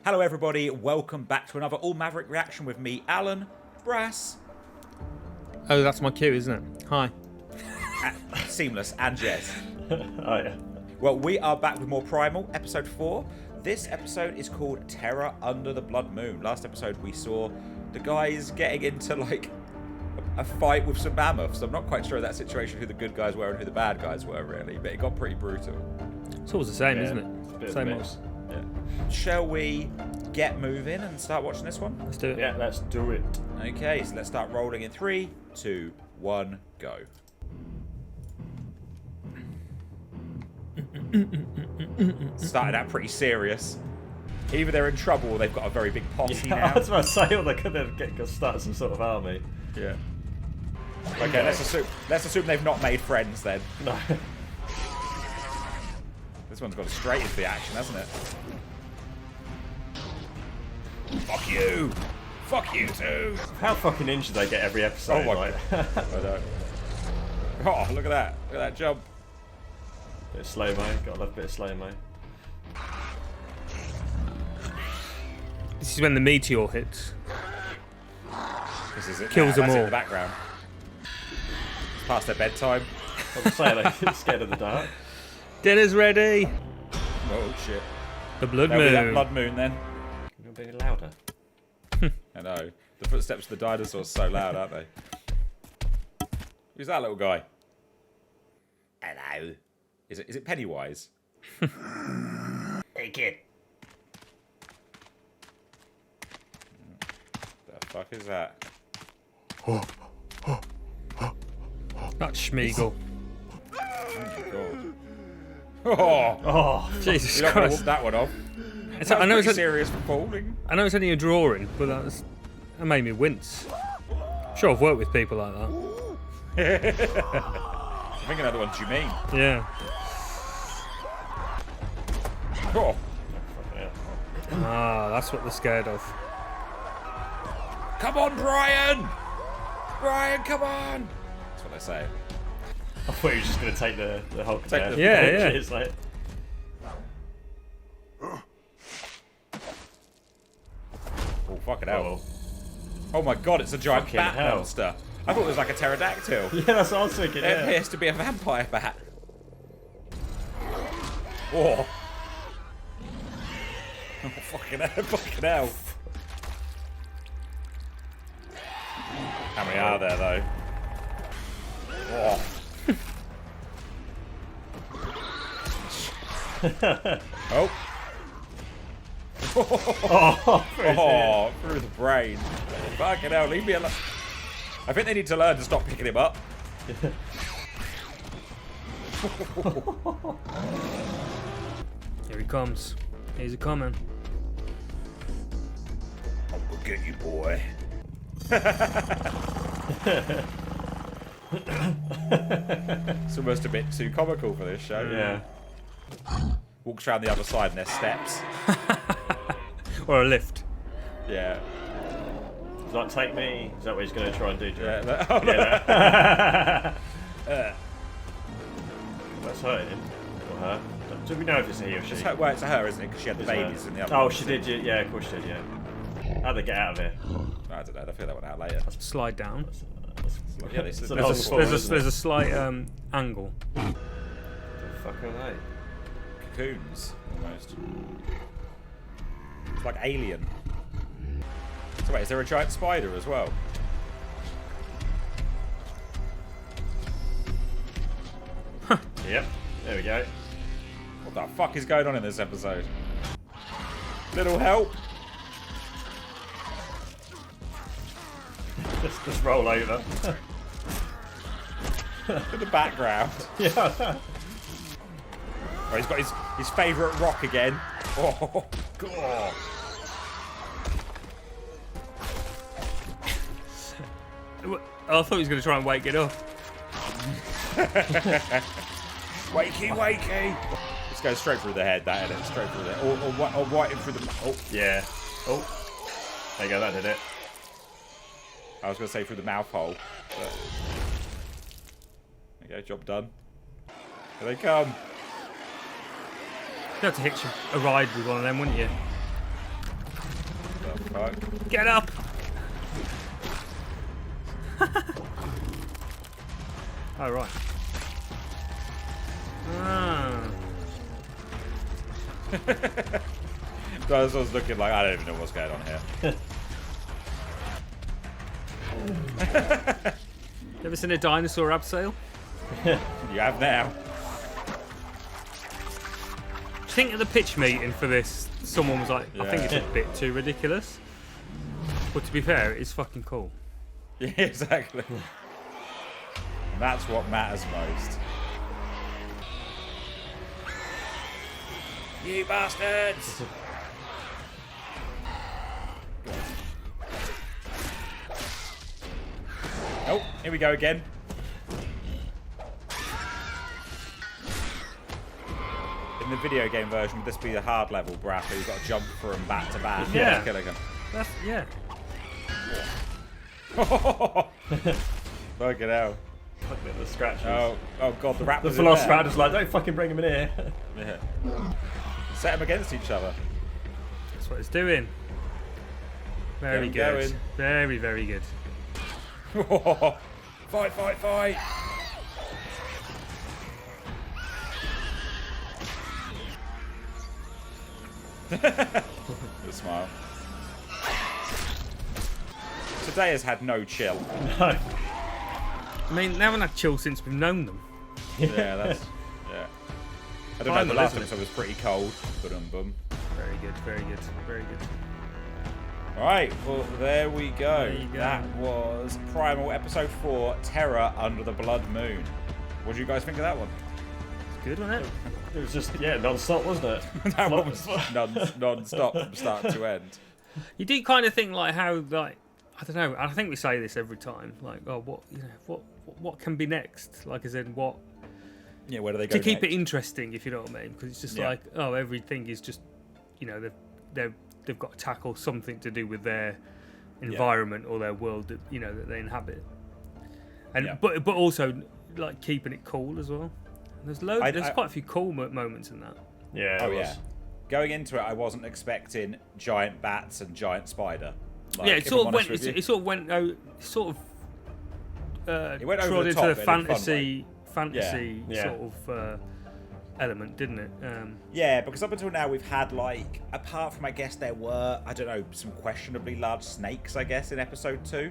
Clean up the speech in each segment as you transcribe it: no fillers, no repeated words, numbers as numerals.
Hello everybody, welcome back to another All Maverick reaction with me, Alan, Brass. Oh, that's my cue, isn't it? Hi. Seamless, and Jez. Oh yeah. Well, we are back with more Primal, episode 4. This episode is called Terror Under the Blood Moon. Last episode we saw the guys getting into like a fight with some mammoths. I'm not quite sure in that situation who the good guys were and who the bad guys were really, but it got pretty brutal. It's always the same, Yeah, isn't it's a it? bit of Same a old. mix. Yeah. Shall we get moving and start watching this one? Let's do it. Yeah, let's do it. Okay, so let's start rolling in 3, 2, 1, go. Started out pretty serious. Either they're in trouble or they've got a very big posse Yeah, now. I was about to say, or they could start some sort of army. Yeah. Okay, let's assume they've not made friends then. No. This one's gone straight into the action, hasn't it? Fuck you! Fuck you too! How fucking injured they get every episode? Oh my like. god. I know. Oh, look at that. Look at that jump. Bit of slow-mo. Gotta love a bit of slow-mo. This is when the meteor hits. This is it. Kills them That's it in all. the background. It's past their bedtime. I'm saying, like, scared of the dark. Dinner's ready. Oh shit. The blood There'll be that moon. blood moon then. Can you be louder? I know. The footsteps of the dinosaurs are so loud, aren't they? Who's that little guy? Hello. Is it Pennywise? Hey kid. The fuck is that? That's Schmeagol. Oh my god. Oh, Oh, Jesus you don't want to Christ. walk that one off. I know it's serious for falling. I know it's only a drawing, but that made me wince. Sure, I've worked with people like that. I think I know the ones you mean. Yeah. Oh. yeah. Ah, that's what they're scared of. Come on, Brian! Brian, come on! That's what they say. I thought he was just gonna take the Hulk. Take the- Yeah, yeah. It's like, Oh, fucking hell. oh. Oh my god, it's a giant Fucking bat hell. monster. I thought it was like a pterodactyl. Yeah, that's what I was thinking. It Yeah. appears to be a vampire bat. Oh. Oh, fucking hell, fucking hell. How many are there, though? Oh. Oh. Oh, Oh, through the brain. Fucking hell, leave me alone. I think they need to learn to stop picking him up. Here he comes. He's a coming. I'm gonna get you, boy. It's almost a bit too comical for this show. Yeah. Walks around the other side and there's steps. Or a lift. Yeah. Does that take me? Is that what he's gonna try and do? Joe? Yeah. Oh, no. Yeah. That's hurting him. Or her. Do we know if it's a he or she? Well, it's her, isn't it? Because she had the It's her. babies in the other Oh, one. she did. Yeah, of course she did. Yeah. How'd they get out of here? I don't know. They'll figure that one out later. Slide down. Yeah, they It's slid a down long before. fall, There's isn't a it? slight angle. The fuck are they? Cocoons, almost. It's like Alien. So wait, is there a giant spider as well? Yep. There we go. What the fuck is going on in this episode? Little help. Just roll over. In the background. Yeah. Oh, he's got his favourite rock again. Oh, God. I thought he was going to try and wake it up. Wakey, wakey. This goes straight through the head, that, innit? Straight through the head. Or right in through the... Oh, Yeah. Oh. There you go. That did it. I was going to say through the mouth hole. But... There you go, job done. Here they come. You'd have to hitch a ride with one of them, wouldn't you? fuck? Get up! Oh, right. Ah. Dinosaur's looking like, I don't even know what's going on here. You ever seen a dinosaur abseil? You have now. Do you think at the pitch meeting for this, someone was like, I think it's a bit too ridiculous? But to be fair, it's fucking cool. Yeah, exactly. And that's what matters most. You bastards! Oh, here we go again. In the video game version, would this be the hard level, Brass, where you've got to jump for them back to back? Yeah. Killing them. That's, yeah. Fucking hell. Fucking at the scratches. Oh god, the Raptors. The in there. Velociraptor's like, don't fucking bring him in here. Yeah. Set them against each other. That's what it's doing. Very Get 'em good. going. Very, very good. Fight, fight, fight! Good smile. Today has had no chill. No. I mean, they haven't had chill since we've known them. Yeah, that's... Yeah. I don't know, Primal, the last isn't it? episode was pretty cold. Boom. Very good, very good, very good. Alright, well, there we go. There you go. That was Primal Episode 4, Terror Under the Blood Moon. What do you guys think of that one? It's good, wasn't it? It was just, non-stop, wasn't it? That one was non-stop from start to end. You do kind of think like how like I don't know. I think we say this every time. Like, oh, what can be next? Like, as in what? Yeah, where do they go To keep next? it interesting, if you know what I mean, because it's just Yeah. like, oh, everything is just, they've got to tackle something to do with their environment or their world that that they inhabit, and Yeah. but also like keeping it cool as well. There's there's quite a few cool moments in that. Yeah. Oh it yeah. was. Going into it, I wasn't expecting giant bats and giant spider. Like, Yeah, if I'm honest with you. it sort of went It went over trod the into top, the but in a fun fantasy Yeah. sort of element, didn't it? Yeah, because up until now we've had, like, apart from, I guess there were, I don't know, some questionably large snakes, I guess, in episode 2.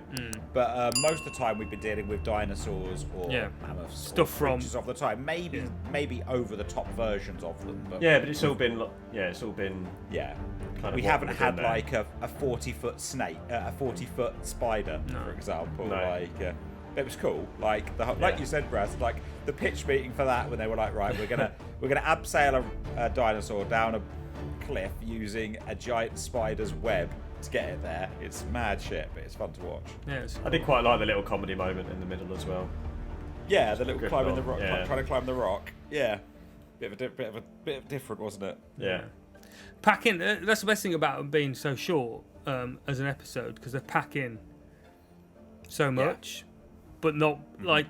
But most of the time we've been dealing with dinosaurs or mammoths. Stuff or from- creatures of the time. Maybe over the top versions of them. But Yeah, but it's all been, yeah. kind of We what haven't we've had done there. like a 40-foot snake, a 40-foot spider, for example. No. Like, it was cool. Like like you said, Brass. Like the pitch meeting for that, when they were like, right, we're gonna abseil a dinosaur down a cliff using a giant spider's web to get it there. It's mad shit, but it's fun to watch. Yeah, it's I did quite like the little comedy moment in the middle as well. Yeah, the little good climbing goal. the rock, Yeah. trying to climb the rock. Yeah, bit of different, wasn't it? Yeah. packing. That's the best thing about them being so short as an episode, because they pack in so much, but not like.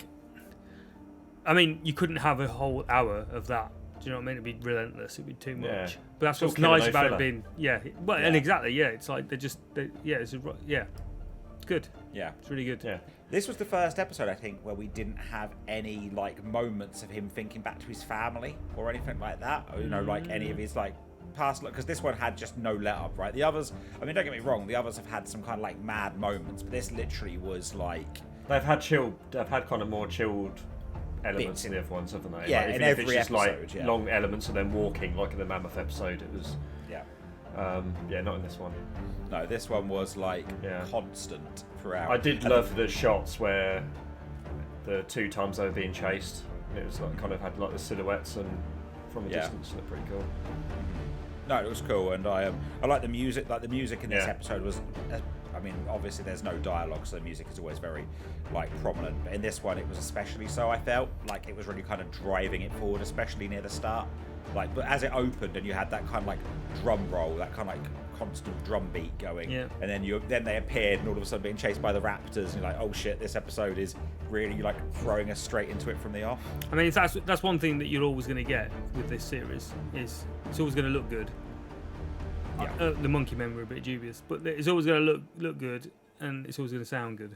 I mean, you couldn't have a whole hour of that. Do you know what I mean? It'd be relentless. It'd be too much. Yeah. But that's Still what's killing nice no about filler. it being. Well, and exactly. Yeah, it's like it's good. Yeah. It's really good. Yeah. This was the first episode, I think, where we didn't have any like moments of him thinking back to his family or anything like that. Or, like any of his like past. Because this one had just no let up, right? The others, I mean, don't get me wrong, the others have had some kind of like mad moments, but this literally was like. They've had kind of more chilled elements Bits in the other ones, haven't they? Yeah, like, in if every it's just episode, like yeah. long elements and then walking, like in the Mammoth episode, it was. Yeah. Not in this one. No, this one was like Yeah. constant throughout. I did love the shots where the 2 times they were being chased. It was like kind of had like the silhouettes and from a distance, looked pretty cool. No, it was cool, and I like the music. Like the music in this Yeah. episode was, I mean, obviously there's no dialogue, so the music is always very like prominent. But in this one, it was especially so. I felt like it was really kind of driving it forward, especially near the start. Like, but as it opened and you had that kind of like drum roll, that kind of like constant drum beat going, and then they appeared, and all of a sudden being chased by the Raptors, and you're like, oh shit, this episode is really like throwing us straight into it from the off. I mean, that's one thing that you're always going to get with this series is it's always going to look good. The monkey men were a bit dubious, but it's always going to look good, and it's always going to sound good.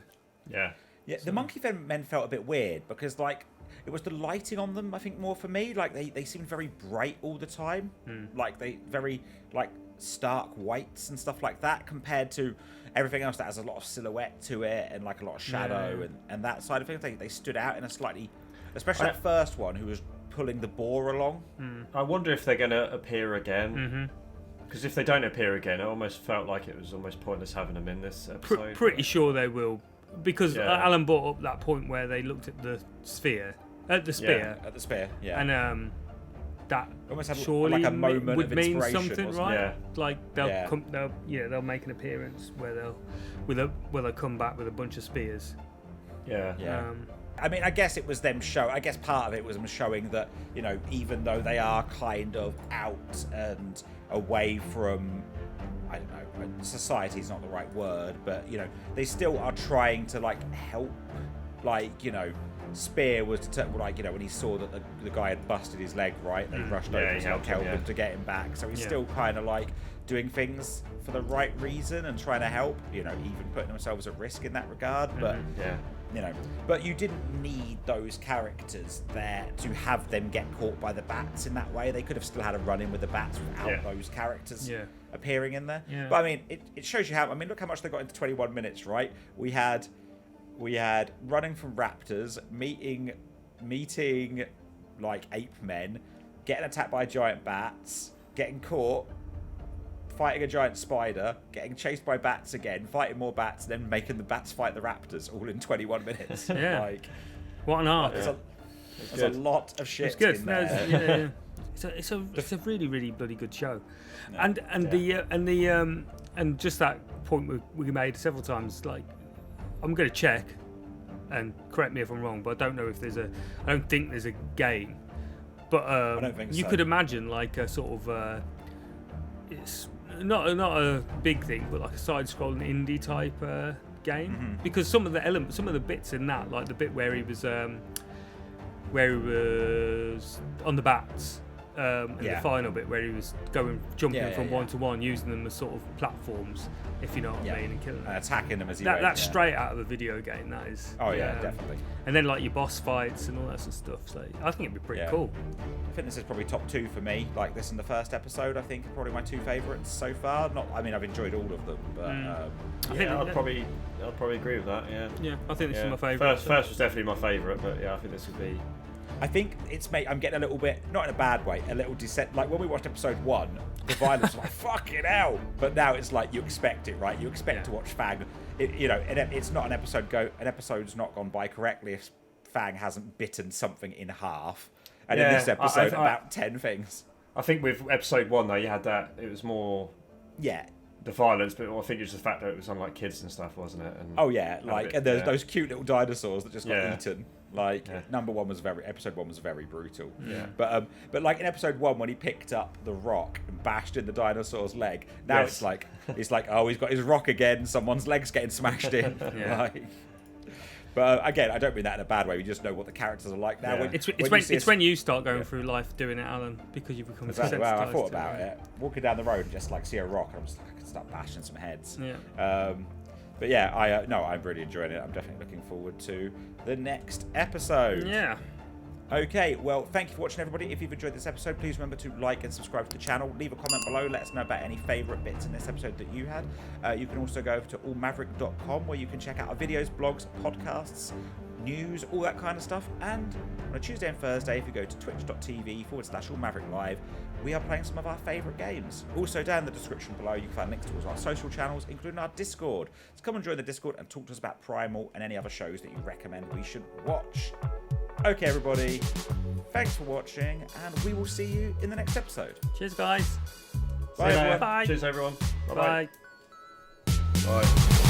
Yeah. Yeah, the monkey men felt a bit weird because, like, it was the lighting on them, I think, more for me. Like, they seemed very bright all the time. Like, they very, like, stark whites and stuff like that compared to everything else that has a lot of silhouette to it and, like, a lot of shadow and that side of things. They stood out in a slightly... Especially that first one who was pulling the boar along. I wonder if they're going to appear again. Because if they don't appear again, it almost felt like it was almost pointless having them in this episode. Pretty sure they will. Because Alan brought up that point where they looked at the spear, At the spear, yeah. And that almost had surely like a moment would of mean inspiration, something, wasn't right? it? Like they'll make an appearance where they'll come back with a bunch of spears. Yeah. I mean, I guess it was them I guess part of it was them showing that, you know, even though they are kind of out and away from, I don't know, society's not the right word, but, you know, they still are trying to, like, help. Like, you know, Spear was, like, you know, when he saw that the guy had busted his leg, right, they rushed over to help him to get him back. So he's still kind of, like, doing things for the right reason and trying to help, you know, even putting themselves at risk in that regard. But, you know, but you didn't need those characters there to have them get caught by the bats in that way. They could have still had a run-in with the bats without those characters appearing in there. But I mean, it shows you how. I mean, look how much they got into 21 minutes, right? We had running from Raptors, meeting like ape men, getting attacked by giant bats, getting caught, fighting a giant spider, getting chased by bats again, fighting more bats, and then making the bats fight the Raptors all in 21 minutes. Like, what an arc! There's a lot of shit in there. It's a really, really bloody good show, and just that point we made several times. Like, I'm going to check, and correct me if I'm wrong, but I don't think there's a game, but I don't think you could imagine like a sort of it's not a big thing, but like a side-scrolling indie type game, because some of the bits in that, like the bit where he was on the bats. The final bit where he was jumping from one to one, using them as sort of platforms, if you know what I mean, and killing them. Attacking them as he went. That's straight out of a video game, that is. Oh yeah, definitely. And then like your boss fights and all that sort of stuff. So I think it'd be pretty cool. I think this is probably top 2 for me. Like this and the first episode, I think are probably my 2 favourites so far. I mean, I've enjoyed all of them, but I'd probably agree with that. Yeah, I think this is my favourite. First was definitely my favourite, but I think this would be. I think I'm getting a little bit, not in a bad way, a little descent. Like when we watched episode 1, the violence was like, fucking hell. But now it's like, you expect it, right? You expect to watch Fang. It's not an episode's not gone by correctly if Fang hasn't bitten something in half. And in this episode, about 10 things. I think with episode 1, though, you had that, it was more... Yeah. The violence, but I think it was the fact that it was on like kids and stuff, wasn't it? And and there's those cute little dinosaurs that just got eaten. Like episode 1 was very brutal. Yeah. But like in episode 1 when he picked up the rock and bashed in the dinosaur's leg, now it's like oh, he's got his rock again. Someone's leg's getting smashed in. But again, I don't mean that in a bad way. We just know what the characters are like now. It's when you start going through life doing it, Alan, because you become desensitized. Well, I thought about it. Walking down the road and just like see a rock, and I'm just like, I could start bashing some heads. But yeah, I'm really enjoying it. I'm definitely looking forward to the next episode. Yeah. Okay, well, thank you for watching, everybody. If you've enjoyed this episode, please remember to like and subscribe to the channel. Leave a comment below. Let us know about any favourite bits in this episode that you had. You can also go over to allmaverick.com where you can check out our videos, blogs, podcasts, news, all that kind of stuff. And on a Tuesday and Thursday, if you go to twitch.tv/allmavericklive, we are playing some of our favourite games. Also, down in the description below, you can find links to all our social channels, including our Discord. So come and join the Discord and talk to us about Primal and any other shows that you recommend we should watch. Okay, everybody, thanks for watching, and we will see you in the next episode. Cheers, guys. Bye, everyone. Bye. Cheers, everyone. Bye. Bye.